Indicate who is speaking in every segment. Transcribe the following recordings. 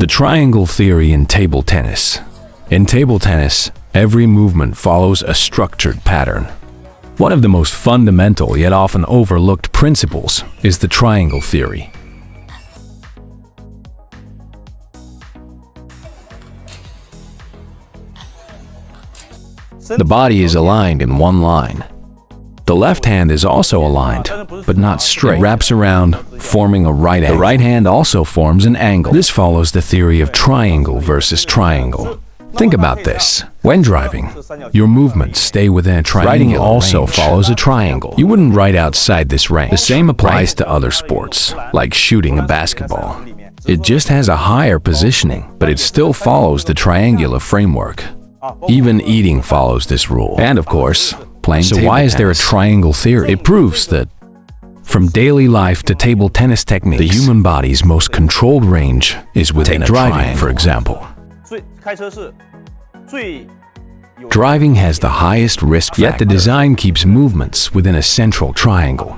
Speaker 1: The triangle theory in table tennis. In table tennis, every movement follows a structured pattern. One of the most fundamental yet often overlooked principles is the triangle theory. The body is aligned in one line. The left hand is also aligned, but not straight. It wraps around, forming a right angle. The right hand also forms an angle. This follows the theory of triangle versus triangle. Think about this. When driving, your movements stay within a triangle. Riding also follows a triangle. You wouldn't ride outside this range. The same applies to other sports, like shooting a basketball. It just has a higher positioning, but it still follows the triangular framework. Even eating follows this rule. And of course, playing table tennis. So why is there a triangle theory? It proves that from daily life to table tennis techniques, the human body's most controlled range is within a triangle. For example, driving has the highest risk factor, yet the design keeps movements within a central triangle.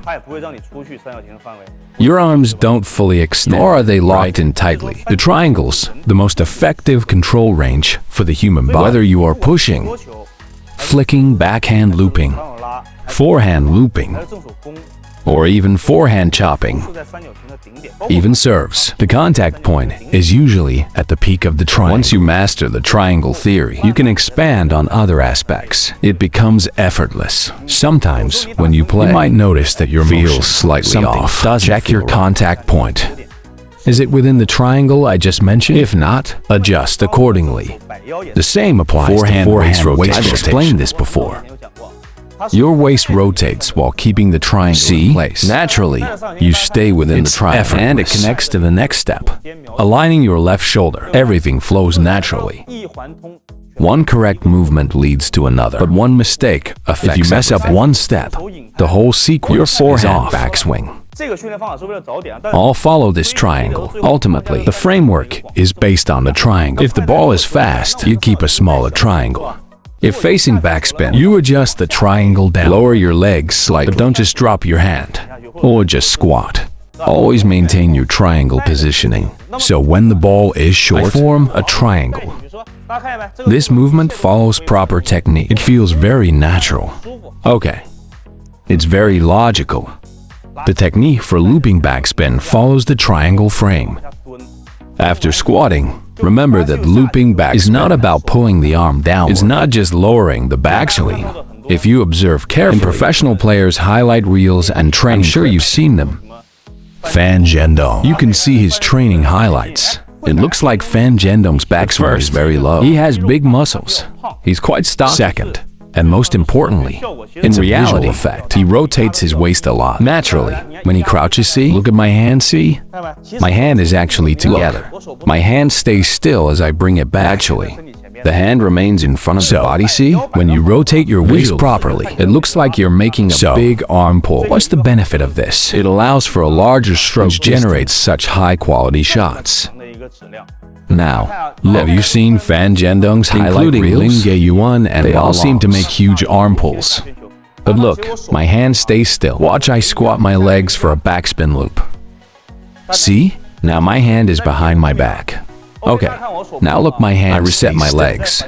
Speaker 1: Your arms don't fully extend, nor are they locked in tightly. The triangle's the most effective control range for the human body. Whether you are pushing, flicking, backhand looping, forehand looping, or even forehand chopping, even serves. The contact point is usually at the peak of the triangle. Once you master the triangle theory, you can expand on other aspects. It becomes effortless. Sometimes, when you play, you might notice that your motion feels slightly off. Check your contact point. Is it within the triangle I just mentioned? If not, adjust accordingly. The same applies to forehand rotation. I've explained this before. Your waist rotates while keeping the triangle in place. Naturally, you stay within the triangle, and it connects to the next step. Aligning your left shoulder, everything flows naturally. One correct movement leads to another, but one mistake affects everything. If you mess up one step, the whole sequence is off. Backswing. All follow this triangle. Ultimately, the framework is based on the triangle. If the ball is fast, you keep a smaller triangle. If facing backspin, you adjust the triangle down. Lower your legs slightly, but don't just drop your hand or just squat. Always maintain your triangle positioning. So when the ball is short, form a triangle. This movement follows proper technique. It feels very natural. Okay, it's very logical. The technique for looping backspin follows the triangle frame. After squatting, remember that looping back is not about pulling the arm down. It's not just lowering the backswing. If you observe carefully, in professional players' highlight reels and training, I'm sure you've seen them. Fan Zhendong. You can see his training highlights. It looks like Fan Zhendong's backswing is very low. He has big muscles. He's quite stocky. Second, and most importantly, in reality, he rotates his waist a lot. Naturally, when he crouches, see? Look at my hand, see? My hand is actually together. My hand stays still as I bring it back. Actually, the hand remains in front of the body, see? When you rotate your waist properly, it looks like you're making a big arm pull. What's the benefit of this? It allows for a larger stroke, which generates such high-quality shots. Now, have you seen Fan Zhendong's highlight reels? Yuan, and they all seem to make huge arm pulls. But look, my hand stays still. Watch I squat my legs for a backspin loop. See? Now my hand is behind my back. Okay, now look my hand. I reset my legs.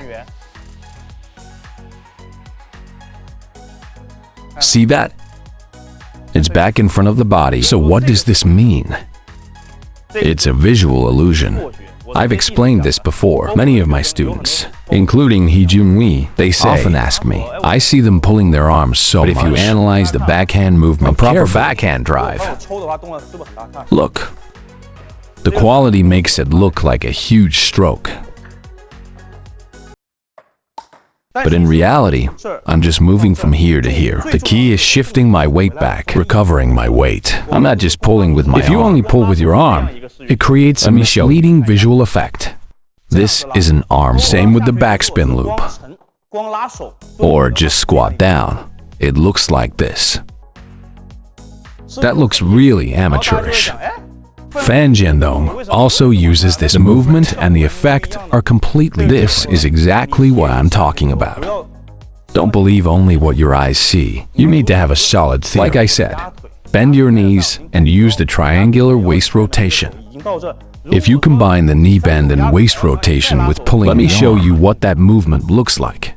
Speaker 1: See that? It's back in front of the body. So what does this mean? It's a visual illusion. I've explained this before. Many of my students, including He Junwei, they often ask me, I see them pulling their arms so much. But if you analyze the backhand movement, a proper backhand drive, look, the quality makes it look like a huge stroke. But in reality, I'm just moving from here to here. The key is shifting my weight back, recovering my weight. I'm not just pulling with my arm. If you only pull with your arm, it creates a misleading visual effect. This is an arm. Same with the backspin loop. Or just squat down. It looks like this. That looks really amateurish. Fan Zhendong also uses this movement, and the effect are completely different. This is exactly what I'm talking about. Don't believe only what your eyes see. You need to have a solid theory. Like I said, bend your knees and use the triangular waist rotation. If you combine the knee bend and waist rotation with pulling, let me show you what that movement looks like.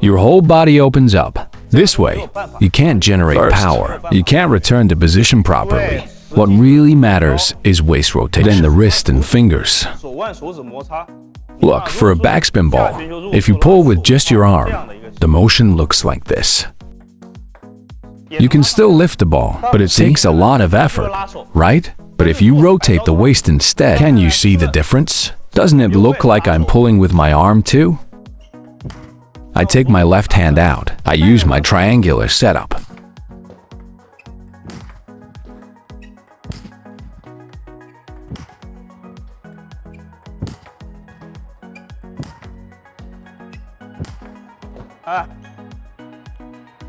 Speaker 1: Your whole body opens up. This way, you can't generate power. You can't return to position properly. What really matters is waist rotation, then the wrist and fingers. Look, for a backspin ball, if you pull with just your arm, the motion looks like this. You can still lift the ball, but it takes a lot of effort, right? But if you rotate the waist instead, can you see the difference? Doesn't it look like I'm pulling with my arm too? I take my left hand out. I use my triangular setup.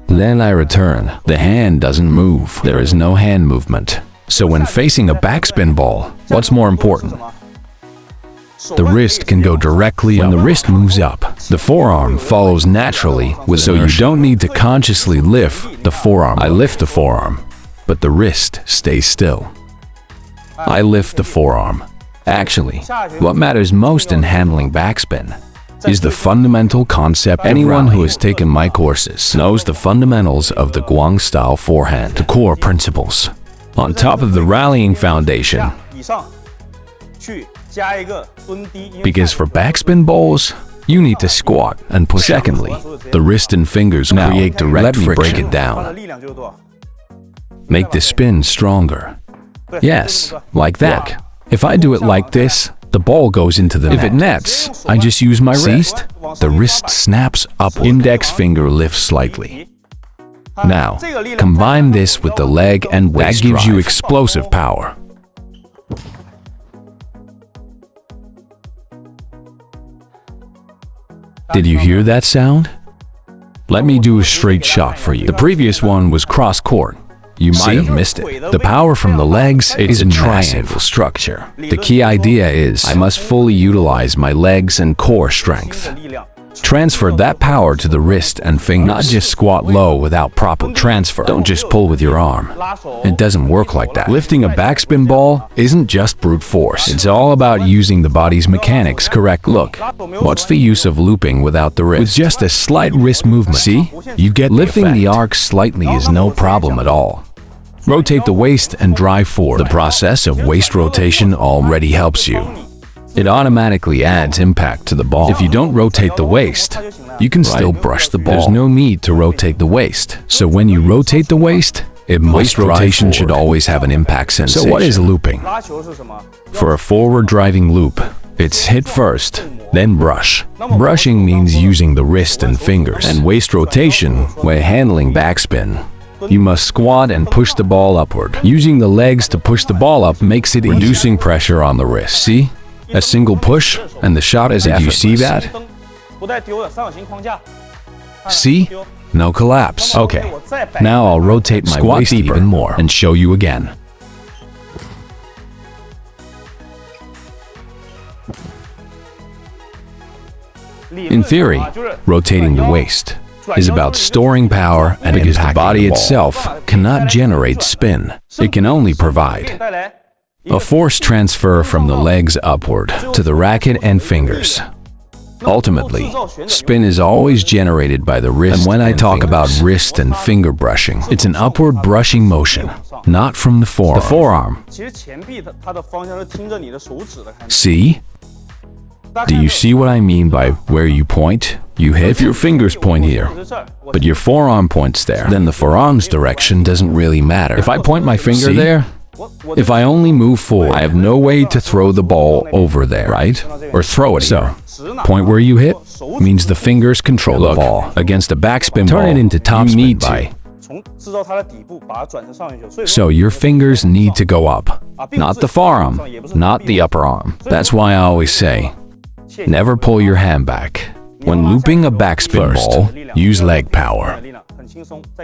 Speaker 1: Then I return. The hand doesn't move. There is no hand movement. So when facing a backspin ball, what's more important? The wrist can go directly when the wrist moves up. The forearm follows naturally with so you don't need to consciously lift the forearm. I lift the forearm, but the wrist stays still. I lift the forearm. Actually, what matters most in handling backspin is the fundamental concept. Anyone who has taken my courses knows the fundamentals of the Guang style forehand, the core principles. On top of the rallying foundation, because for backspin balls, you need to squat and push. Secondly, the wrist and fingers create direct friction. Let me break it down. Make the spin stronger. Yes, like that. If I do it like this, the ball goes into the net. If it nets, I just use my wrist. The wrist snaps upward. Index finger lifts slightly. Now, combine this with the leg and waist. That gives you explosive power. Did you hear that sound? Let me do a straight shot for you. The previous one was cross-court. You might have missed it. The power from the legs is a triangle structure. The key idea is I must fully utilize my legs and core strength. Transfer that power to the wrist and fingers. Not just squat low without proper transfer. Don't just pull with your arm. It doesn't work like that. Lifting a backspin ball isn't just brute force. It's all about using the body's mechanics correctly. Look, what's the use of looping without the wrist? With just a slight wrist movement. See? You get lifting the arc slightly is no problem at all. Rotate the waist and drive forward. The process of waist rotation already helps you. It automatically adds impact to the ball. If you don't rotate the waist, you can still brush the ball. There's no need to rotate the waist. So when you rotate the waist, waist rotation should always have an impact sensation. So what is looping? For a forward driving loop, it's hit first, then brush. Brushing means using the wrist and fingers. And waist rotation, when handling backspin, you must squat and push the ball upward. Using the legs to push the ball up makes it reducing pressure on the wrist. See? A single push and the shot is effortless. Did you see that? See? No collapse. Okay. Now I'll rotate my waist even more and show you again. In theory, rotating the waist is about storing power and because the body itself cannot generate spin. It can only provide a force transfer from the legs upward to the racket and fingers. Ultimately, spin is always generated by the wrist. And when I talk about wrist and finger brushing, it's an upward brushing motion, not from the forearm. See? Do you see what I mean by where you point? You hit. If your fingers point here, but your forearm points there, then the forearm's direction doesn't really matter. If I point my finger there, if I only move forward, I have no way to throw the ball over there, right? Or throw it here. Point where you hit means the fingers control the ball. Against a backspin ball, turn it into topspin by. So your fingers need to go up, not the forearm, not the upper arm. That's why I always say, never pull your hand back. When looping a backspin ball, use leg power.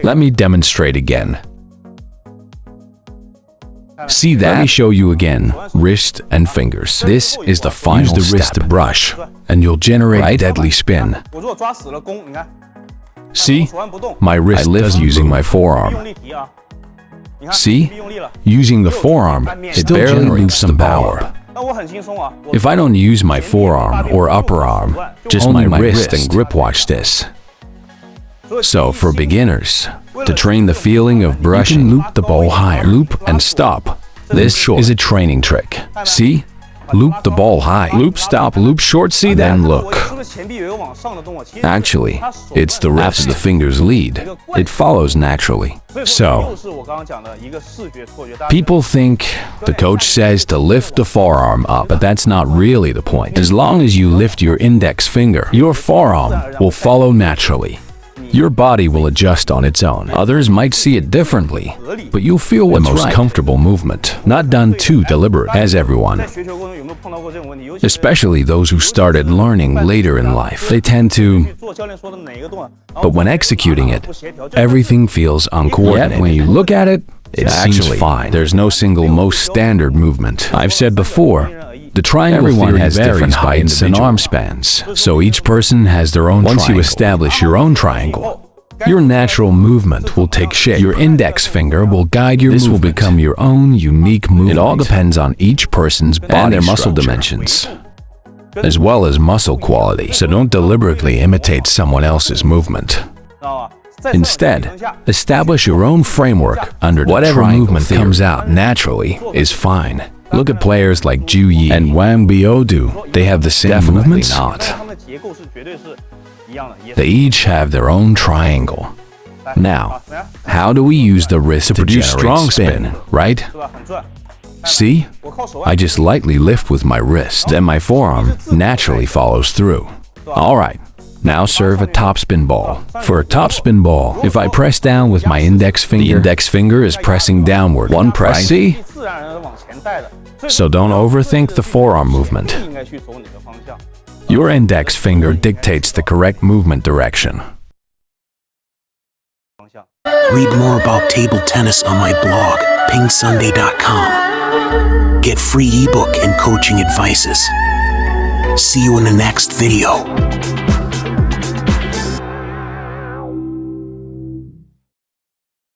Speaker 1: Let me demonstrate again. See that? Let me show you again. Wrist and fingers. This is the final step. Use the wrist to brush, and you'll generate a deadly spin. See? My wrist lift using my forearm. See? Using the forearm, it barely loops the power. If I don't use my forearm or upper arm, just my wrist and grip, watch this. So for beginners, to train the feeling of brushing, loop the ball higher, loop and stop. This is a training trick. See? Loop the ball high, loop, stop, loop short, see, then look. Actually, it's the wrist. After the fingers lead, it follows naturally. So, people think the coach says to lift the forearm up, but that's not really the point. As long as you lift your index finger, your forearm will follow naturally. Your body will adjust on its own. Others might see it differently, but you'll feel the most comfortable movement, not done too deliberate, as everyone. Especially those who started learning later in life. They tend to, but when executing it, everything feels uncoordinated. Yet when you look at it, it seems fine. There's no single most standard movement. I've said before, the triangle theory has different heights and arm spans, so each person has their own triangle. Once you establish your own triangle, your natural movement will take shape. Your index finger will guide your movement. This will become your own unique movement. It all depends on each person's body and their muscle dimensions, as well as muscle quality. So don't deliberately imitate someone else's movement. Instead, establish your own framework under whatever movement comes out naturally is fine. Look at players like Zhu Yi and Wang Biaodu. They have the same movements? Not. They each have their own triangle. Now, how do we use the wrist to produce strong spin, right? See? I just lightly lift with my wrist, then my forearm naturally follows through. Alright, now serve a topspin ball. For a topspin ball, if I press down with my index finger, the index finger is pressing downward. One press, see? So don't overthink the forearm movement. Your index finger dictates the correct movement direction.
Speaker 2: Read more about table tennis on my blog, PingSunday.com. Get free ebook and coaching advices. See you in the next video.